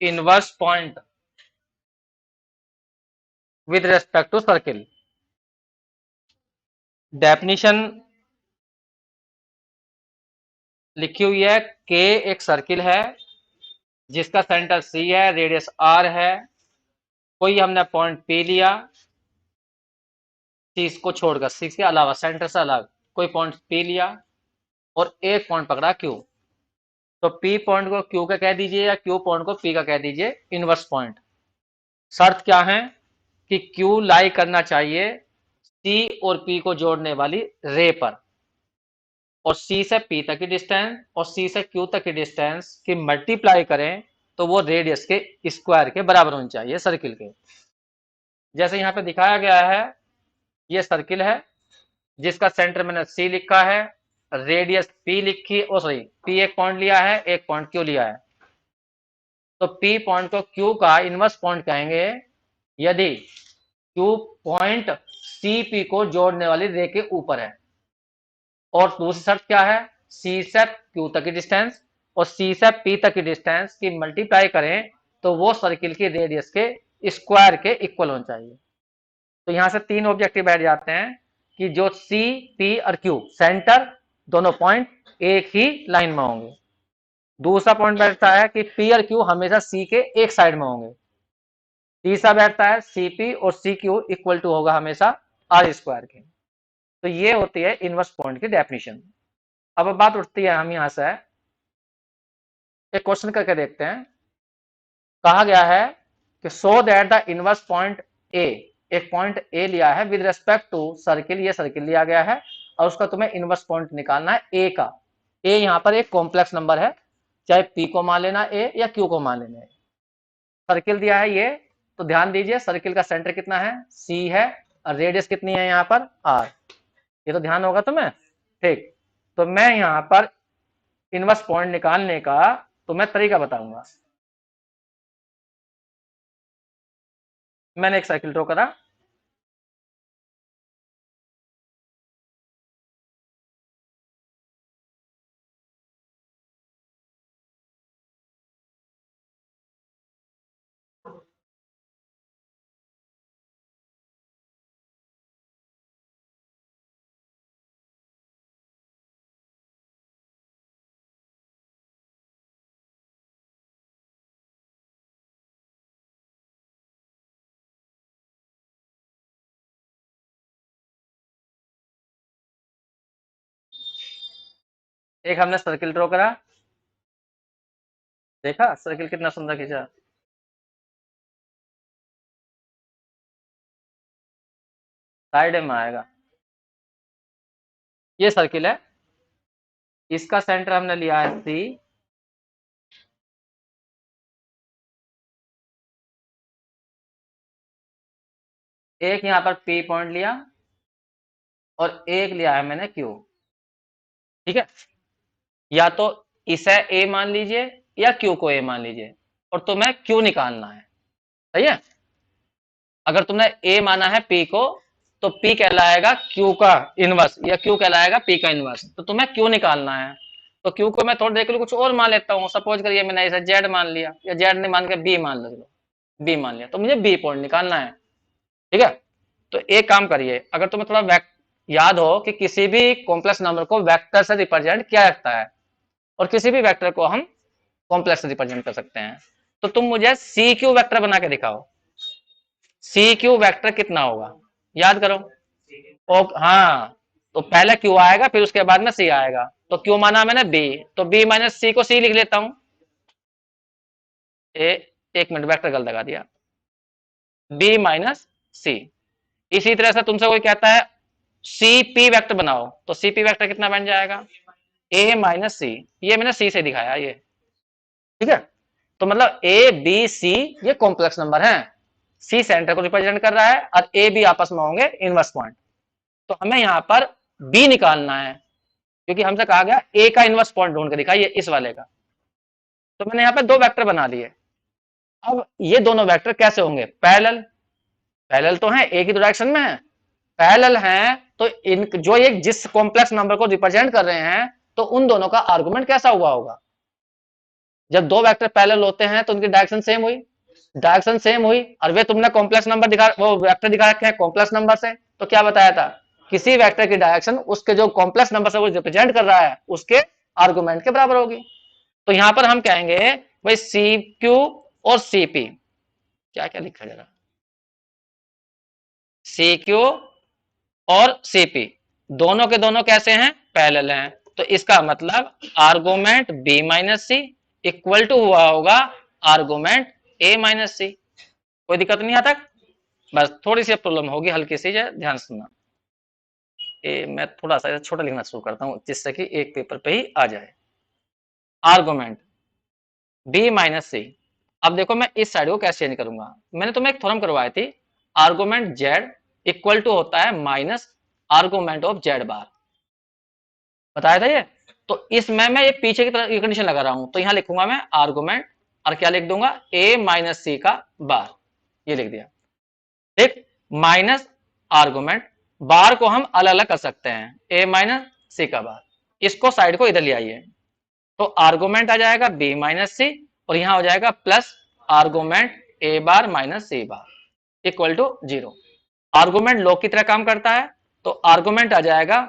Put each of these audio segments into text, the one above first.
Inverse point with respect to circle. Definition लिखी हुई है, के एक सर्किल है जिसका सेंटर सी है, रेडियस आर है। कोई हमने पॉइंट पी लिया, सी को छोड़कर, सी के अलावा, सेंटर से अलग कोई पॉइंट पी लिया और एक पॉइंट पकड़ा क्यू। तो पी पॉइंट को क्यू का कह दीजिए या क्यू पॉइंट को पी का कह दीजिए इनवर्स पॉइंट। शर्त क्या है कि क्यू लाई करना चाहिए सी और पी को जोड़ने वाली रे पर, और सी से पी तक की डिस्टेंस और सी से क्यू तक की डिस्टेंस की मल्टीप्लाई करें तो वो रेडियस के स्क्वायर के बराबर होनी चाहिए सर्किल के। जैसे यहाँ पे दिखाया गया है, ये सर्किल है जिसका सेंटर मैंने सी लिखा है, रेडियस पी लिखी, ओ सॉरी, पी एक पॉइंट लिया है, एक पॉइंट क्यू लिया है। तो पी पॉइंट को क्यू का इनवर्स पॉइंट कहेंगे यदि क्यू पॉइंट सी पी को जोड़ने वाली रे के ऊपर है। और दूसरी शर्त क्या है, सी से क्यू तक की डिस्टेंस और सी से पी तक की डिस्टेंस की मल्टीप्लाई करें तो वो सर्किल की रेडियस के स्क्वायर के इक्वल होना चाहिए। तो यहां से तीन ऑब्जेक्टिव बैठ जाते हैं कि जो सी पी और क्यू सेंटर दोनों पॉइंट एक ही लाइन में होंगे। दूसरा पॉइंट बैठता है कि पी और क्यू हमेशा सी के एक साइड में होंगे। तीसरा बैठता है सी पी और सी क्यू इक्वल टू होगा हमेशा आर स्क्वायर के। तो ये होती है इनवर्स पॉइंट की डेफिनेशन। अब बात उठती है, हम यहां से एक क्वेश्चन करके देखते हैं। कहा गया है कि so that the inverse point A, एक पॉइंट ए लिया है विद रेस्पेक्ट टू सर्किल, ये सर्किल लिया गया है और उसका तुम्हें इनवर्स पॉइंट निकालना है ए का। ए यहाँ पर एक कॉम्प्लेक्स नंबर है, चाहे पी को मान लेना ए या क्यू को मान लेना। सर्किल दिया है ये, तो ध्यान दीजिए सर्किल का सेंटर कितना है, सी है, और रेडियस कितनी है यहाँ पर, आर। ये तो ध्यान होगा तुम्हें, ठीक। तो मैं यहाँ पर इनवर्स पॉइंट निकालने का तुम्हें तरीका बताऊंगा। मैंने एक सर्किल ड्रॉ करा, एक हमने सर्किल ड्रॉ करा, देखा सर्किल कितना सुंदर खींचा। साइड में आएगा, ये सर्किल है, इसका सेंटर हमने लिया है सी, एक यहाँ पर पी पॉइंट लिया और एक लिया है मैंने क्यू। ठीक है, या तो इसे ए मान लीजिए या क्यू को ए मान लीजिए, और तुम्हें क्यू निकालना है। सही है, अगर तुमने ए माना है पी को तो पी कहलाएगा क्यू का इनवर्स या क्यू कहलाएगा पी का इनवर्स, तो तुम्हें क्यू निकालना है। तो क्यू को मैं थोड़ी देर के लिए कुछ और मान लेता हूँ, सपोज करिए मैंने इसे जेड मान लिया, या जेड नहीं मान के बी मान लो, बी मान लिया, तो मुझे बी पॉइंट निकालना है। ठीक है, तो एक काम करिए, अगर तुम्हें थोड़ा याद हो कि किसी भी कॉम्प्लेक्स नंबर को वेक्टर से रिप्रेजेंट किया जाता है और किसी भी वेक्टर को हम कॉम्प्लेक्स से रिप्रेजेंट कर सकते हैं, तो तुम मुझे सी क्यू वेक्टर बना के दिखाओ। सी क्यू वेक्टर कितना होगा, याद करो। ओ हाँ, तो पहले क्यू आएगा फिर उसके बाद में सी आएगा, तो क्यू माना मैंने बी, तो बी माइनस सी को सी लिख लेता हूं। ए, एक मिनट, वेक्टर गलत लगा दिया, बी माइनस सी। इसी तरह से तुमसे कोई कहता है सी पी वेक्टर बनाओ, तो सी पी वेक्टर कितना बन जाएगा, ए माइनस सी। ये मैंने सी से दिखाया ये। ठीक है, तो मतलब ए बी सी ये कॉम्प्लेक्स नंबर है, सी सेंटर को रिप्रेजेंट कर रहा है और ए बी आपस में होंगे इनवर्स पॉइंट। तो हमें यहाँ पर बी निकालना है, क्योंकि हमसे कहा गया ए का इनवर्स पॉइंट ढूंढ के दिखाइए इस वाले का। तो मैंने यहाँ पे दो वेक्टर बना दिए। अब ये दोनों वेक्टर कैसे होंगे, पैरेलल। पैरेलल तो है, एक ही डायरेक्शन में है, पैरेलल हैं, तो इन जो एक जिस कॉम्प्लेक्स नंबर को रिप्रेजेंट कर रहे हैं तो उन दोनों का आर्गुमेंट कैसा हुआ होगा, जब दो वेक्टर पैरेलल होते हैं तो उनकी डायरेक्शन सेम हुई, डायरेक्शन सेम हुई, और वे तुमने कॉम्प्लेक्स नंबर दिखा, वो वेक्टर दिखा रखे हैं कॉम्प्लेक्स नंबर से, तो क्या बताया था, किसी वेक्टर की डायरेक्शन उसके जो कॉम्प्लेक्स नंबर से वो रिप्रेजेंट कर रहा है उसके आर्गुमेंट के बराबर होगी। तो यहां पर हम कहेंगे भाई सी क्यू और सी पी, क्या क्या लिखा जरा, सी क्यू और सी पी दोनों के दोनों कैसे हैं, पैरेलल हैं, तो इसका मतलब argument B minus C equal to हुआ होगा आर्गुमेंट ए माइनस सी। कोई दिक्कत नहीं आता, बस थोड़ी सी प्रॉब्लम होगी हल्की सी, ध्यान सुनना। मैं थोड़ा सा छोटा लिखना शुरू करता हूं जिससे कि एक पेपर पे ही आ जाए। आर्गुमेंट बी माइनस सी, अब देखो मैं इस साइड को कैसे चेंज करूंगा, मैंने तुम्हें एक थ्योरम करवाई थी, आर्गुमेंट जेड इक्वल टू होता है माइनस आर्गुमेंट ऑफ जेड बार, बताया था ये। तो इसमें मैं ये पीछे की तरफ कंडीशन लगा रहा हूं, तो यहां लिखूंगा मैं आर्गुमेंट और क्या लिख दूंगा, ए माइनस सी का बार, ये लिख दिया। देख, माइनस आर्गुमेंट, बार को हम अलग अलग कर सकते हैं, ए माइनस सी का बार, इसको साइड को इधर ले आइए, तो आर्गुमेंट आ जाएगा बी माइनस सी और यहां हो जाएगा plus argument A bar minus C bar equal to 0। Argument log की तरह काम करता है, तो आर्गुमेंट आ जाएगा,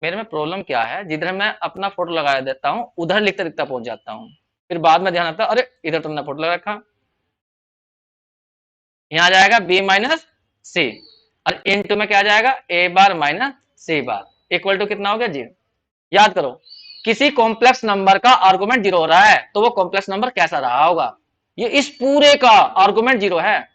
मेरे में प्रॉब्लम क्या है, जिधर मैं अपना फोटो लगा देता हूं उधर लिखते लिखता पहुंच जाता हूं, फिर बाद में ध्यान आता है अरे इधर तुमने फोटो लगा रखा। यहां आ जाएगा बी माइनस सी और इनटू में क्या आ जाएगा, a bar minus C bar equal to कितना हो गया, 0। याद करो, किसी कॉम्प्लेक्स नंबर का आर्गुमेंट 0 हो रहा है तो वो कॉम्प्लेक्स नंबर कैसा रहा होगा, ये इस पूरे का आर्गुमेंट 0 है।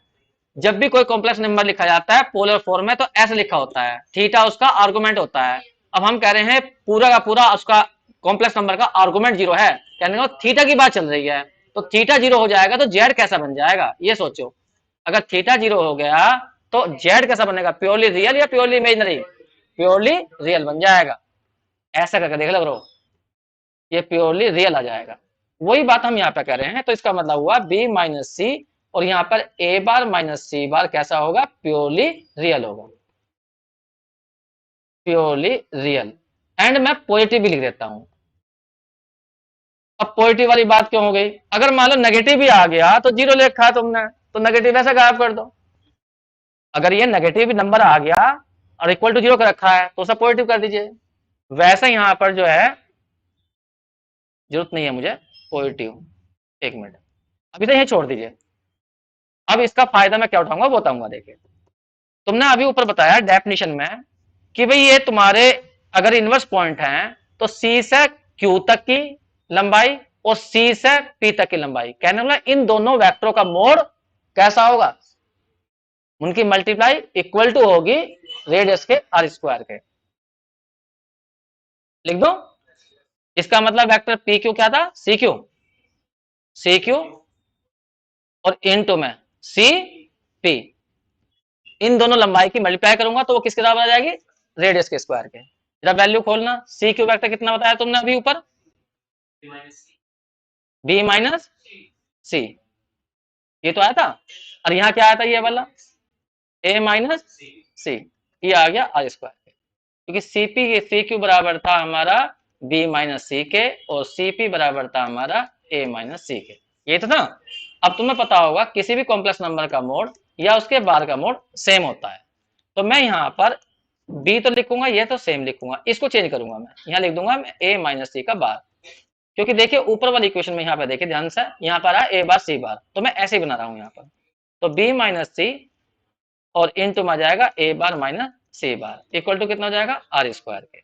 जब भी कोई कॉम्प्लेक्स नंबर लिखा जाता है पोलर फॉर्म में तो ऐसे लिखा होता है, थीटा उसका आर्गुमेंट होता है। अब हम कह रहे हैं पूरा का पूरा उसका कॉम्प्लेक्स नंबर का आर्गुमेंट 0 है, कहने का थीटा की बात चल रही है, तो थीटा 0 हो जाएगा तो जेड कैसा बन जाएगा, ये सोचो। अगर थीटा 0 हो गया तो जेड कैसा बनेगा, प्योरली रियल या प्योरली इमेजिनरी, प्योरली रियल बन जाएगा। ऐसा करके देख लो ब्रो, ये प्योरली रियल आ जाएगा। वही बात हम यहाँ पे कह रहे हैं, तो इसका मतलब हुआ बी माइनस सी और यहाँ पर ए बार माइनस सी बार कैसा होगा, प्योरली रियल होगा, प्योरली रियल। एंड मैं पॉजिटिव भी लिख देता हूं। अब पॉजिटिव वाली बात क्यों हो गई, अगर मान लो नेगेटिव भी आ गया तो 0 लिखा है तुमने, तो नेगेटिव ऐसा गायब कर दो। अगर ये नेगेटिव नंबर आ गया और इक्वल टू 0 का रखा है तो उसे पॉजिटिव कर दीजिए। वैसे यहाँ पर जो है जरूरत नहीं है मुझे पॉजिटिव, एक मिनट अभी तो यही छोड़ दीजिए। अब इसका फायदा मैं क्या उठाऊंगा वो बताऊंगा। देखिए, तुमने अभी ऊपर बताया डेफिनेशन में कि भाई ये तुम्हारे अगर इनवर्स पॉइंट हैं तो सी से क्यू तक की लंबाई और सी से पी तक की लंबाई, कहने वाला इन दोनों वेक्टरों का मोड कैसा होगा, उनकी मल्टीप्लाई इक्वल टू होगी रेडियस के आर स्क्वायर के। लिख दो, इसका मतलब वेक्टर पी क्यू क्या था, सी क्यू, सी क्यू और इनटू में सी पी, इन दोनों लंबाई की मल्टीप्लाई करूंगा तो वो किसके बराबर आ जाएगी, रेडियस के स्क्वायर के। जरा वैल्यू खोलना, सी क्यू वेक्टर कितना बताया तुमने अभी ऊपर, बी माइनस सी, ये तो आया था, और यहाँ क्या आया था ये वाला, ए माइनस सी, ये आ गया आर स्क्वायर के, क्योंकि सीपी के सी क्यू बराबर था हमारा बी माइनस सी के और सीपी बराबर था हमारा ए माइनस सी के, ये तो ना। अब तुम्हें पता होगा किसी भी कॉम्प्लेक्स नंबर का मोड या उसके बार का मोड सेम होता है, तो मैं यहाँ पर बी तो लिखूंगा, ये तो सेम लिखूंगा, इसको चेंज करूंगा, मैं यहाँ लिख दूंगा ए माइनस सी का बार, क्योंकि देखिए ऊपर वाली इक्वेशन में यहाँ पे देखिए ध्यान से, यहाँ पर आ ए बार सी बार, तो मैं ऐसे ही बना रहा हूँ यहाँ पर, तो बी माइनस सी और इंटू में आ जाएगा a bar minus C bar equal to कितना हो जाएगा, आर स्क्वायर के।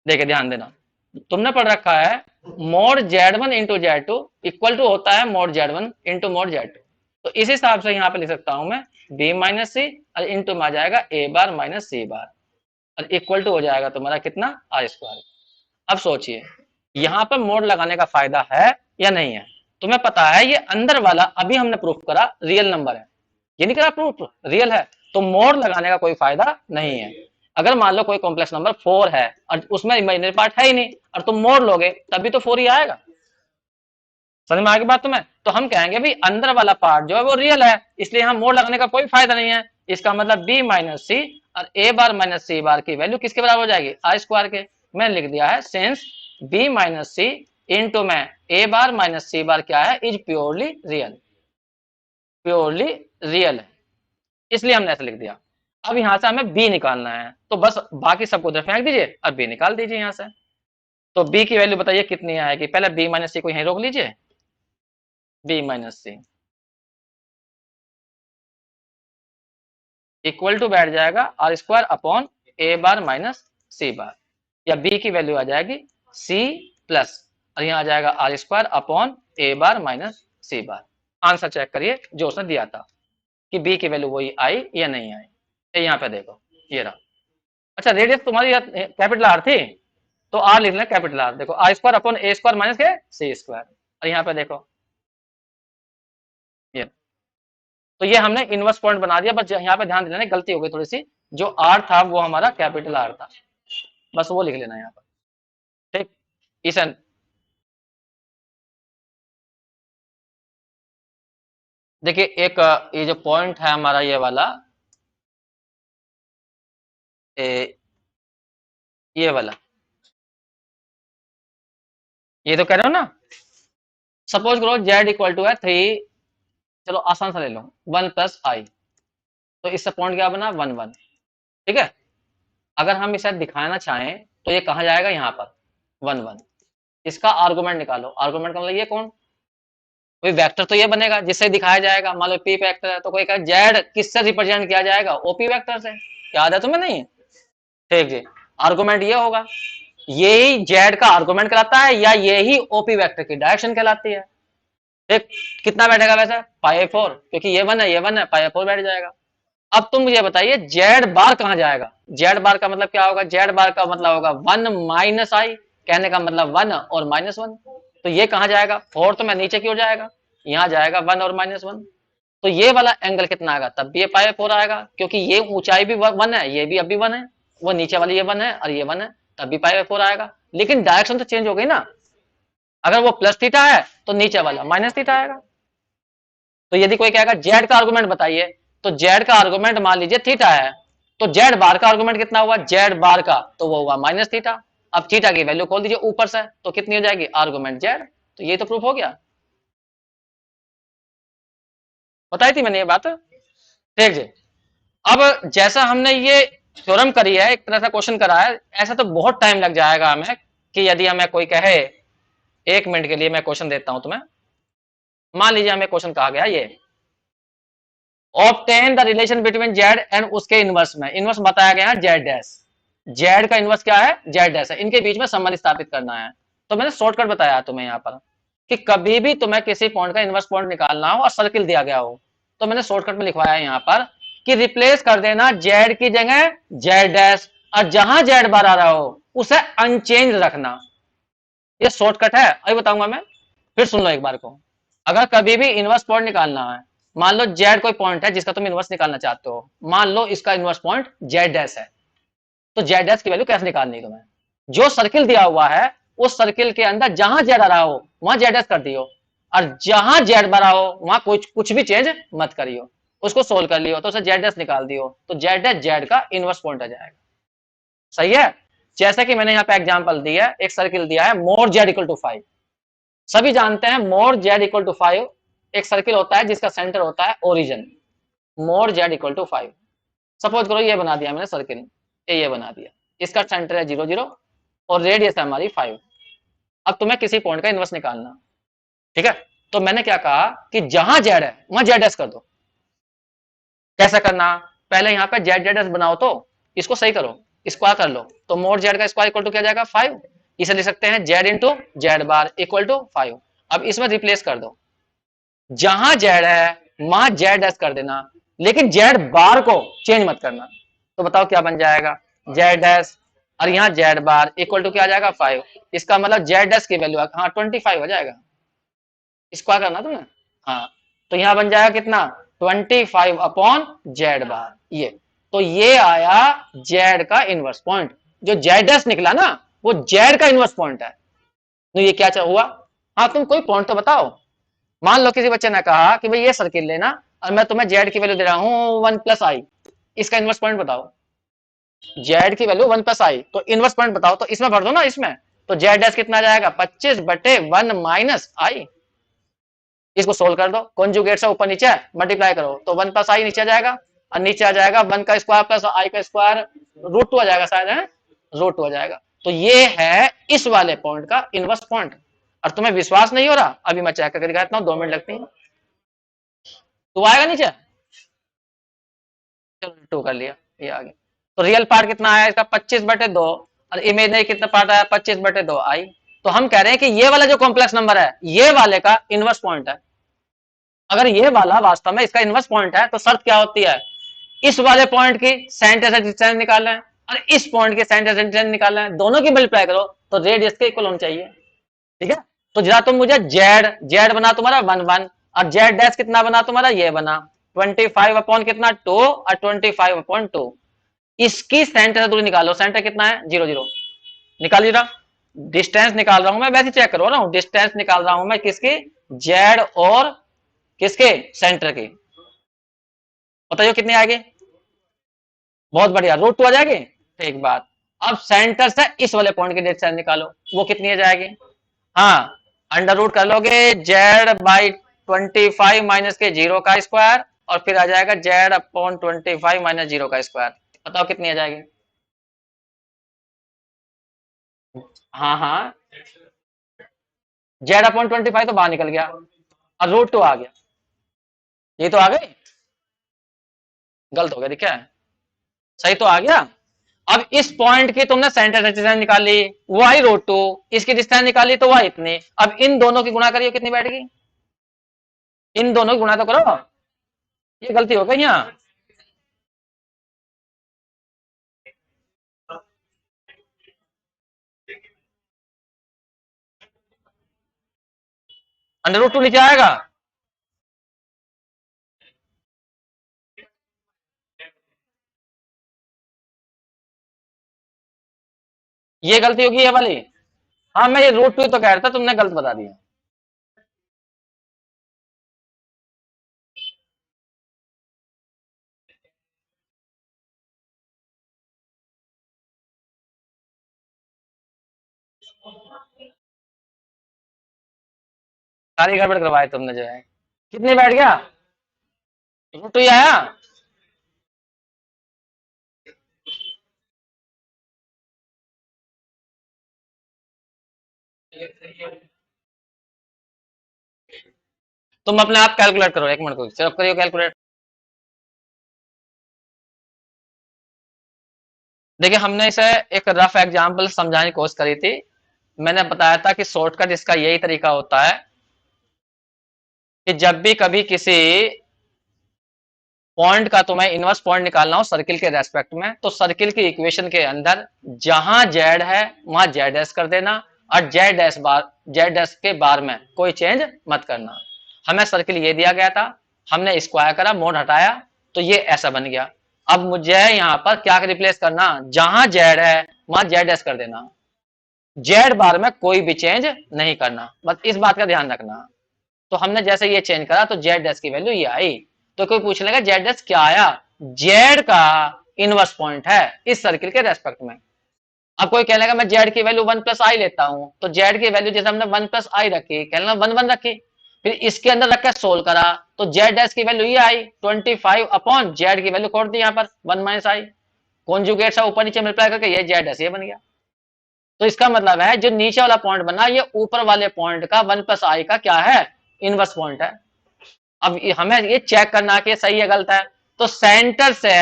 देखिए ध्यान देना, तुमने पढ़ रखा है mode Z1 into Z2 equal to होता है mode Z1 into mode Z2, तो इस हिसाब से यहाँ पे लिख सकता हूं मैं बी माइनस सी और इंटू में आ जाएगा ए बार माइनस सी बार और इक्वल टू हो जाएगा तुम्हारा कितना, आर स्क्वायर। अब सोचिए यहाँ पर मोड लगाने का फायदा है या नहीं है, तुम्हें पता है ये अंदर वाला अभी हमने प्रूफ करा रियल नंबर है, ये नहीं करा प्रूफ रियल है, तो मोड लगाने का कोई फायदा नहीं है। अगर मान लो कोई कॉम्प्लेक्स नंबर 4 है और उसमें इमेजिनरी पार्ट है ही नहीं और तुम मोड लोगे तभी तो 4 ही आएगा, समझ में आ गई बात तुम्हें, तो हम कहेंगे भाई अंदर वाला पार्ट जो है वो रियल है, इसलिए हम मोड लगाने का कोई फायदा नहीं है, इसका मतलब बी माइनस सी और ए बार माइनस सी बार की वैल्यू किसके बराबर हो जाएगी, आई स्क्वायर के। मैंने लिख दिया है सिंस बी माइनस सी इंटू में ए बार माइनस सी बार क्या है, is purely real, purely real है, इसलिए हमने ऐसे लिख दिया। अब यहां से हमें बी निकालना है, तो बस बाकी सबको उधर फेंक दीजिए और बी निकाल दीजिए यहां से। तो बी की वैल्यू बताइए कितनी आएगी, पहले बी माइनस सी को यहीं रोक लीजिए, b minus C equal to बैठ जाएगा are square upon A bar minus C bar, या बी की वैल्यू आ जाएगी सी प्लस, और यहाँ आ जाएगा are square upon A bar minus C bar. Answer check करिए जो उसने दिया था कि बी की वैल्यू वही आई या नहीं आई। ये यहाँ पे देखो, ये रहा। अच्छा, रेडियस तुम्हारी कैपिटल आर थी, तो आर लिख लें कैपिटल आर। देखो R square upon A square minus के सी स्क्वायर, और यहाँ पे देखो ये। तो ये हमने इनवर्स पॉइंट बना दिया, बस यहाँ पे ध्यान देना, गलती हो गई थोड़ी सी, जो आर था वो हमारा कैपिटल आर था, बस वो लिख लेना यहाँ पर, ठीक। इस देखिए एक ये जो पॉइंट है हमारा ये वाला, ये वाला, ये तो कह रहे हो ना, सपोज करो जेड इक्वल टू है 3, चलो आसान सा ले लो, 1 प्लस आई, तो इससे पॉइंट क्या बना 1 1, ठीक है। अगर हम इसे दिखाना चाहें तो ये कहा जाएगा यहाँ पर 1 1, इसका आर्गुमेंट निकालो। आर्गुमेंट का मतलब ये कौन, कोई वेक्टर तो ये बनेगा जिससे दिखाया जाएगा। मान लो पी वेक्टर है तो कोई कहा जेड किससे रिप्रेजेंट किया जाएगा, ओपी वेक्टर से, याद है तुम्हें नहीं, ठीक जी। आर्गुमेंट ये होगा, यही जेड का आर्गुमेंट कहलाता है, या यही ओपी वेक्टर की डायरेक्शन कहलाती है। ठीक, कितना बैठेगा वैसे पाई 4, क्योंकि ये 1 है ये 1 है, पाई 4 बैठ जाएगा। अब तुम मुझे बताइए जेड बार कहां जाएगा, जेड बार का मतलब क्या होगा, जेड बार का मतलब होगा 1 माइनस आई, कहने का मतलब 1 और माइनस 1, तो ये कहां जाएगा 4, तो मैं नीचे की ओर जाएगा, यहाँ जाएगा 1 और माइनस 1, तो ये वाला एंगल कितना आएगा, तब भी ये पाई 4 आएगा, क्योंकि ये ऊंचाई भी 1 है, ये भी अभी 1 है, वो नीचे वाली ये 1 है और ये 1 है, तब भी पाई 4 आएगा। लेकिन डायरेक्शन तो चेंज हो गई ना, अगर वो प्लस थीटा है तो नीचे वाला माइनस थीटा आएगा। तो यदि कोई कहेगा जेड का आर्गुमेंट बताइए, तो जेड का आर्गुमेंट मान लीजिए थीटा है, तो जेड बार का आर्गुमेंट कितना हुआ, जेड बार का तो वो हुआ माइनस थीटा। अब थीटा की वैल्यू खोल दीजिए ऊपर से, तो कितनी हो जाएगी आर्गुमेंट जेड, तो ये तो प्रूफ हो गया, बताई थी मैंने ये बात, ठीक जी। अब जैसा हमने ये थ्योरम करी है, एक तरह से क्वेश्चन करा है, ऐसा तो बहुत टाइम लग जाएगा हमें, कि यदि हमें कोई कहे, 1 मिनट के लिए मैं क्वेश्चन देता हूं तुम्हें। मान लीजिए हमें क्वेश्चन कहा गया ये, obtain the relation between Z and उसके इनवर्स में, इनवर्स बताया गया है जेड डैश, जेड का इनवर्स क्या है जेड डैश है, इनके बीच में संबंध स्थापित करना है। तो मैंने शॉर्टकट बताया तुम्हें यहाँ पर, कि कभी भी तुम्हें किसी पॉइंट का इनवर्स पॉइंट निकालना हो और सर्किल दिया गया हो, तो मैंने शॉर्टकट में लिखवाया है यहाँ पर कि रिप्लेस कर देना जेड की जगह जेड डैश, और जहां जेड बार आ रहा हो उसे अनचेंज रखना। ये शॉर्टकट है, अभी बताऊंगा मैं, फिर सुन लो एक बार को। अगर कभी भी इनवर्स पॉइंट निकालना है, मान लो जेड कोई पॉइंट है जिसका तुम इनवर्स निकालना चाहते हो, मान लो इसका इनवर्स पॉइंट जेड डैश है, तो जेड डैश की वैल्यू कैसे निकालनी है तुम्हें, जो सर्किल दिया हुआ है उस सर्किल के अंदर जहां जेड आ रहा हो वहां जेड डैश कर दियो, और जहां जेड भरा हो वहां कुछ भी चेंज मत करियो, उसको सोल्व कर लियो तो उसे जेड डैश निकाल दियो, तो जेड डैश जेड का इनवर्स पॉइंट आ जाएगा। सही है। जैसे कि मैंने यहाँ पे एग्जांपल दिया है, एक सर्किल दिया है मोर जेड इक्वल टू 5, सभी जानते हैं मोर जेड इक्वल टू 5 एक सर्किल होता है जिसका सेंटर होता है origin, mod Z equal to 5। Suppose करो ये बना दिया मैंने सर्किल, ये बना दिया, इसका सेंटर है 0 0 और रेडियस है हमारी 5। अब तुम्हें किसी पॉइंट का इनवर्स निकालना, ठीक है, तो मैंने क्या कहा कि जहां जेड है वहां जेड एस कर दो। कैसा करना, पहले यहाँ पे जेड जेड एस बनाओ, तो इसको सही करो, स्क्वायर कर लो, तो मोर जेड का स्क्वायर इक्वल टू क्या जाएगा 5, इसे लिख सकते हैं Z into Z bar equal to 5। अब इसमें रिप्लेस कर दो, जहां जेड है वहां जेड एस कर देना, लेकिन जेड बार को चेंज मत करना। तो बताओ क्या बन जाएगा, जेड एस और यहाँ जेड बार इक्वल टू क्या आ जाएगा 5, इसका मतलब जेड एस की वैल्यू हाँ 25 हो जाएगा, स्क्वायर करना तुमने, हाँ, तो यहाँ बन जाएगा कितना 25 अपॉन जेड बार, ये तो ये आया जेड का इनवर्स पॉइंट, जो जेड एस निकला ना वो जेड का इनवर्स पॉइंट है। तो ये क्या हुआ, हाँ तुम कोई पॉइंट तो बताओ। मान लो किसी बच्चे ने कहा कि भाई ये सर्किल लेना और मैं तुम्हें जेड की वैल्यू दे रहा हूं 1 प्लस आई, इसका इनवर्स पॉइंट बताओ, जेड की वैल्यू 1 + i, तो इनवर्स पॉइंट बताओ, तो इसमें भर दो ना इसमें। तो जेड डैश कितना जाएगा 25/1 - i। इसको सोल्व कर दो, कॉन्जुगेट से ऊपर नीचे मल्टीप्लाई करो, तो 1 + i नीचे आ जाएगा, और नीचे आ जाएगा 1 का स्क्वायर प्लस आई का स्क्वायर, √2 आ जाएगा शायद, है √2 आ जाएगा। तो ये है इस वाले पॉइंट का इनवर्स पॉइंट। और तुम्हें विश्वास नहीं हो रहा, अभी मैं चेक करके दिखाता हूँ, 2 मिनट लगती है। तो आएगा नीचे, चलो 2 कर लिया, ये आ गया। तो रियल पार्ट कितना आया इसका 25/2, और इमेजनरी कितना पार्ट आया 25/2 आई। तो हम कह रहे हैं कि ये वाला जो कॉम्प्लेक्स नंबर है ये वाले का इनवर्स पॉइंट है। अगर ये वाला वास्तव में इसका इनवर्स पॉइंट है, तो शर्त क्या होती है, इस वाले पॉइंट की सेंटर से डिस्टेंस निकालना है, और इस पॉइंट के सेंटर से डिस्टेंस निकालना है, दोनों की मल्टीप्लाई करो तो रेडियस के इक्वल होना चाहिए। ठीक है, तो जरा तुम मुझे जेड जेड बना तुम्हारा 1 1, और जेड डैश कितना बना तुम्हारा, ये बना 25 अपॉन कितना 2, और 25/2। इसकी सेंटर से दूरी निकालो, सेंटर कितना है 0 0, निकाल जरा। डिस्टेंस निकाल रहा हूं मैं, वैसे चेक करो ना, डिस्टेंस निकाल रहा हूं मैं किसकी, जेड और किसके, सेंटर की। बताइए कितनी आएगी, बहुत बढ़िया, √2 आ जाएगी। ठीक बात। अब सेंटर से इस वाले पॉइंट की डिस्टेंस निकालो, वो कितनी आ जाएगी। हाँ, अंडर रूट कर लोगे z/25 माइनस के 0 का स्क्वायर, और फिर आ जाएगा z/25 माइनस 0 का स्क्वायर। बताओ कितनी आ जाएगी। हाँ हाँ, z/25 तो बाहर निकल गया, और √2 आ गया, ये तो आ गई। गलत हो गया, दिखा है, सही तो आ गया। अब इस पॉइंट की तुमने सेंटर से डिस्टेंस निकाली, वो आई √2, इसकी डिस्टेंस निकाली तो वह इतनी। अब इन दोनों की गुणा करिए, कितनी बैठेगी, इन दोनों की गुणा तो करो। ये गलती हो गई यहाँ, √2 नीचे आएगा। ये गलती होगी ये वाली। हाँ, मैं ये √2 तो कह रहा था, तुमने गलत बता दिया। सारी गड़बड़ करवाए तुमने जो है। कितनी बैठ गया, √2 ही आया। तुम अपने आप कैलकुलेट करो, 1 मिनट को सिर्फ करियो कैलकुलेट। देखिए, हमने इसे एक रफ एग्जाम्पल समझाने की कोशिश करी थी। मैंने बताया था कि शॉर्टकट इसका यही तरीका होता है कि जब भी कभी किसी पॉइंट का तुम्हें इनवर्स पॉइंट निकालना हो सर्किल के रेस्पेक्ट में, तो सर्किल की इक्वेशन के अंदर जहां जेड है वहां जेड एस कर देना, और जेड एस के बार में कोई चेंज मत करना। हमें सर्किल ये दिया गया था, हमने स्क्वायर करा, मोड हटाया, तो ये ऐसा बन गया। अब मुझे यहाँ पर क्या रिप्लेस करना, जहां जेड है वहां जेड एस कर देना, जेड बार में कोई भी चेंज नहीं करना, बस इस बात का ध्यान रखना। तो हमने जैसे ये चेंज करा तो जेड डैश की वैल्यू ये आई। तो कोई पूछ लेगा जेड डैश क्या आया, जेड का इनवर्स पॉइंट है इस सर्किल के रेस्पेक्ट में। अब कोई कहने लगा मैं जेड की वैल्यू 1 + i लेता हूं, तो जेड की वैल्यू जैसे हमने 1 + i रखी, कहना 1 1 रखी, फिर इसके अंदर रख कर सोल्व करा, तो जेड डैश की वैल्यू ये आई 25 अपॉन जेड की वैल्यू खोड़ दी यहाँ पर 1 - i, कॉन्जुगेट से ऊपर नीचे मल्टीप्लाई करके ये जेड डैश ये बन गया। तो इसका मतलब है जो नीचे वाला पॉइंट बना ये ऊपर वाले पॉइंट का 1 + i का क्या है, इनवर्स पॉइंट है। अब हमें ये चेक करना कि सही है गलत है। तो सेंटर से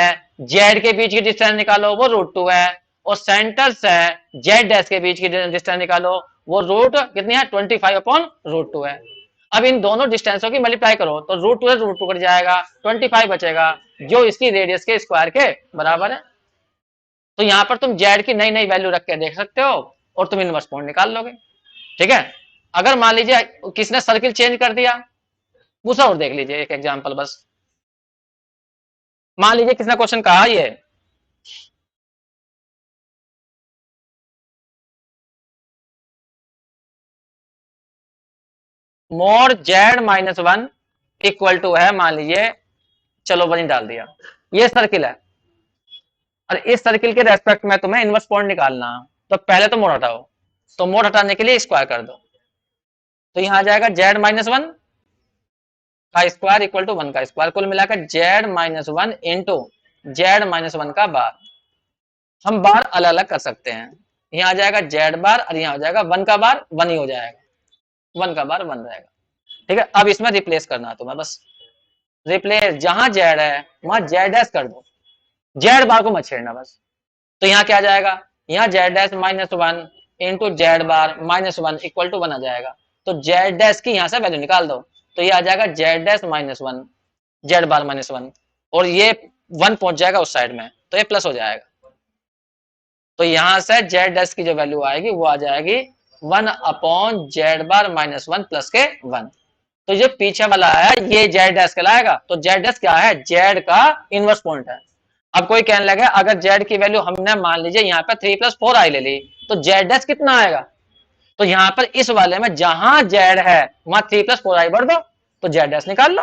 जेड के बीच की डिस्टेंस निकालो, वो √2 है, और सेंटर से जेड डैश के बीच की डिस्टेंस निकालो, वो रूट कितनी है 25/√2 है। अब इन दोनों डिस्टेंसों की मल्टीप्लाई करो तो √2 से √2 कट जाएगा, 25 बचेगा, जो इसकी रेडियस के स्क्वायर के बराबर है। तो यहां पर तुम जेड की नई नई वैल्यू रख के देख सकते हो, और तुम इनवर्स पॉइंट निकाल लोगे। ठीक है, अगर मान लीजिए किसने सर्किल चेंज कर दिया, दूसरा और देख लीजिए एक एग्जांपल बस। मान लीजिए किसने क्वेश्चन कहा ये, मोर z-1 इक्वल टू है, मान लीजिए, चलो वही डाल दिया, ये सर्किल है। और इस सर्किल के रेस्पेक्ट में तुम्हें इनवर्स पॉइंट निकालना है। तो पहले तो मोड हटाओ, तो मोड हटाने के लिए स्क्वायर कर दो, तो यहां आ जाएगा z-1 का स्क्वायर इक्वल टू 1 का स्क्वायर, कुल मिलाकर z-1 इंटू z-1 का बार। हम बार अलग अलग कर सकते हैं, यहाँ आ जाएगा z बार और यहाँ हो जाएगा 1 का बार 1 ही हो जाएगा, 1 का बार 1 रहेगा। ठीक है, अब इसमें रिप्लेस करना है तुम्हें, बस रिप्लेस जहां z है वहां z डैश कर दो, z बार को मत छेड़ना बस। तो यहाँ क्या आ जाएगा, यहाँ z dash -1 into Z bar -1 equal to 1 आ जाएगा। तो z डैश की यहाँ से वैल्यू निकाल दो, तो ये आ जाएगा z डैश -1 जेड बार -1, और ये 1 पहुंच जाएगा उस साइड में, तो ये प्लस हो जाएगा। तो यहां से z डैश की जो वैल्यू आएगी वो आ जाएगी 1 अपॉन जेड बार -1 प्लस के 1। तो जो पीछे वाला है ये z डैश कहलाएगा। तो z डैश क्या है, z का इनवर्स पॉइंट है। अब कोई कहने लगे अगर z की वैल्यू हमने मान लीजिए यहाँ पे 3 + 4i ले ली, तो z डैश कितना आएगा, तो यहाँ पर इस वाले में जहां z है वहां 3 + 4i भर दो, तो z डैश निकाल लो।